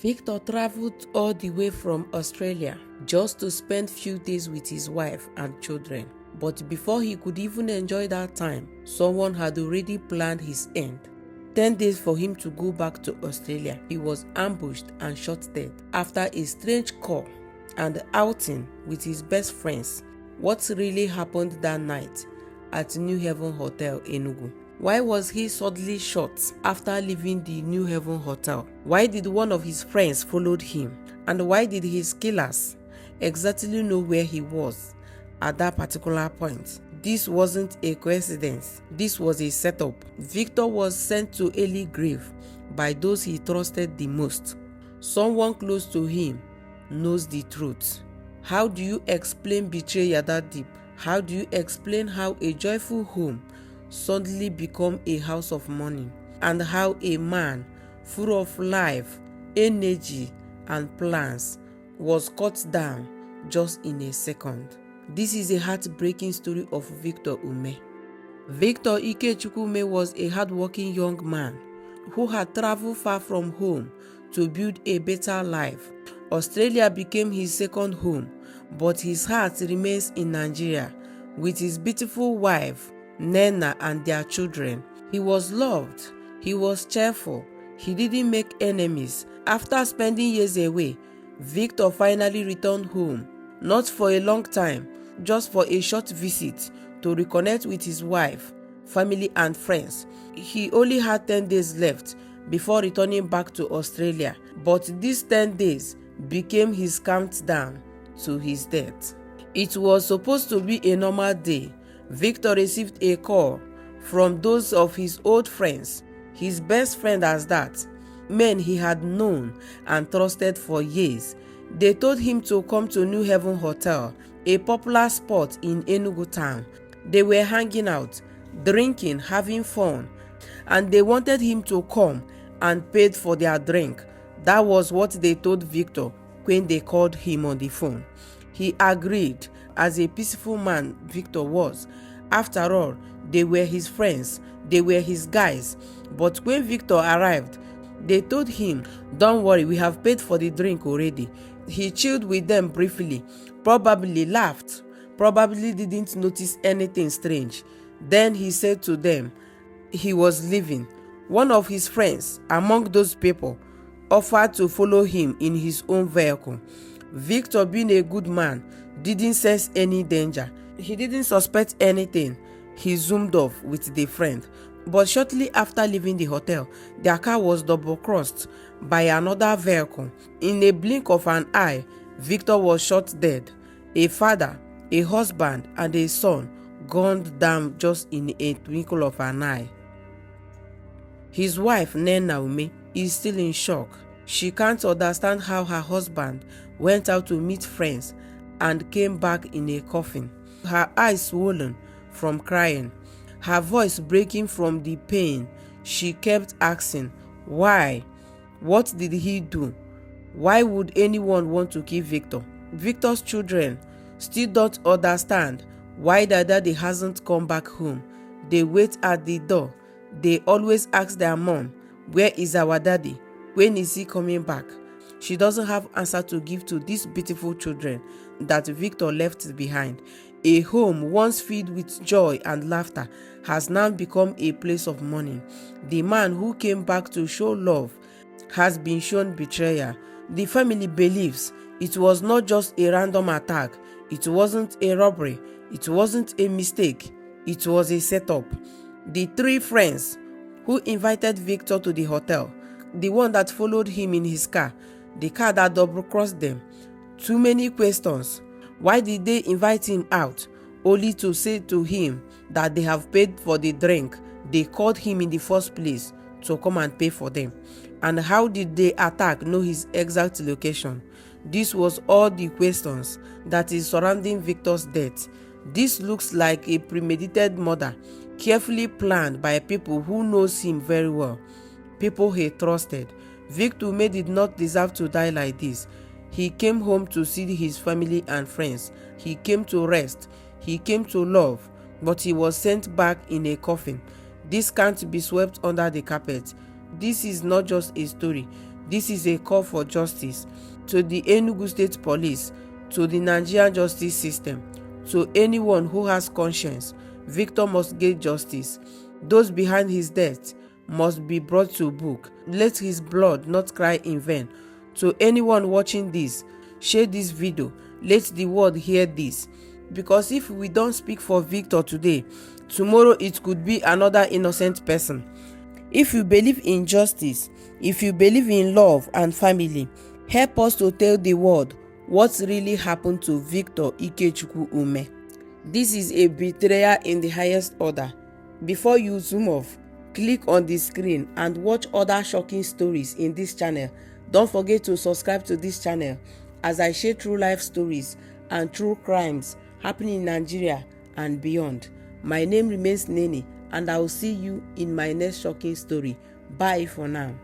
Victor traveled all the way from Australia just to spend few days with his wife and children. But before he could even enjoy that time, someone had already planned his end. 10 days for him to go back to Australia, he was ambushed and shot dead after a strange call and outing with his best friends. What really happened that night at New Haven Hotel, Enugu? Why was he suddenly shot after leaving the New Haven Hotel? Why did one of his friends follow him? And why did his killers exactly know where he was at that particular point? This wasn't a coincidence. This was a setup. Victor was sent to early grave by those he trusted the most. Someone close to him knows the truth. How do you explain betrayal that deep? How do you explain how a joyful home suddenly become a house of mourning, and how a man full of life, energy, and plans was cut down just in a second? This is a heartbreaking story of Victor Umeh. Victor Ikechukwu was a hardworking young man who had traveled far from home to build a better life. Australia became his second home, but his heart remains in Nigeria with his beautiful wife, Nena, and their children. He was loved, he was cheerful, he didn't make enemies. After spending years away, Victor finally returned home, not for a long time, just for a short visit to reconnect with his wife, family, and friends. He only had 10 days left before returning back to Australia, but these 10 days became his countdown to his death. It was supposed to be a normal day. Victor received a call from those of his old friends, his best friend as that, men he had known and trusted for years. They told him to come to New Haven Hotel, a popular spot in Enugu town. They were hanging out, drinking, having fun, and they wanted him to come and paid for their drink. That was what they told Victor when they called him on the phone. He agreed, as a peaceful man Victor was. After all, they were his friends, they were his guys. But when Victor arrived, they told him, "Don't worry, we have paid for the drink already." He chilled with them briefly, probably laughed, probably didn't notice anything strange. Then he said to them he was leaving. One of his friends among those people offered to follow him in his own vehicle. Victor, being a good man, didn't sense any danger. He didn't suspect anything. He zoomed off with the friend. But shortly after leaving the hotel, their car was double-crossed by another vehicle. In a blink of an eye, Victor was shot dead. A father, a husband, and a son gunned down just in a twinkle of an eye. His wife, Nena, is still in shock. She can't understand how her husband went out to meet friends and came back in a coffin. Her eyes swollen from crying, her voice breaking from the pain. She kept asking, why? What did he do? Why would anyone want to kill Victor? Victor's children still don't understand why their daddy hasn't come back home. They wait at the door. They always ask their mom, "Where is our daddy? When is he coming back?" She doesn't have answer to give to these beautiful children that Victor left behind. A home once filled with joy and laughter has now become a place of mourning. The man who came back to show love has been shown betrayal. The family believes it was not just a random attack. It wasn't a robbery. It wasn't a mistake. It was a setup. The three friends who invited Victor to the hotel, the one that followed him in his car, the car that double-crossed them. Too many questions. Why did they invite him out only to say to him that they have paid for the drink they called him in the first place to come and pay for them? And how did the attack know his exact location? This was all the questions that is surrounding Victor's death. This looks like a premeditated murder, carefully planned by people who knows him very well, people he trusted. Victor Umeh did not deserve to die like this. He came home to see his family and friends. He came to rest. He came to love, but he was sent back in a coffin. This can't be swept under the carpet. This is not just a story. This is a call for justice to the Enugu State Police, to the Nigerian justice system, to anyone who has conscience. Victor must get justice. Those behind his death must be brought to book. Let his blood not cry in vain. To anyone watching this, share this video. Let the world hear this. Because if we don't speak for Victor today, tomorrow it could be another innocent person. If you believe in justice, if you believe in love and family, help us to tell the world what really happened to Victor Ikechukwu Umeh. This is a betrayal in the highest order. Before you zoom off, click on the screen and watch other shocking stories in this channel. Don't forget to subscribe to this channel as I share true life stories and true crimes happening in Nigeria and beyond. My name remains Nene, and I will see you in my next shocking story. Bye for now.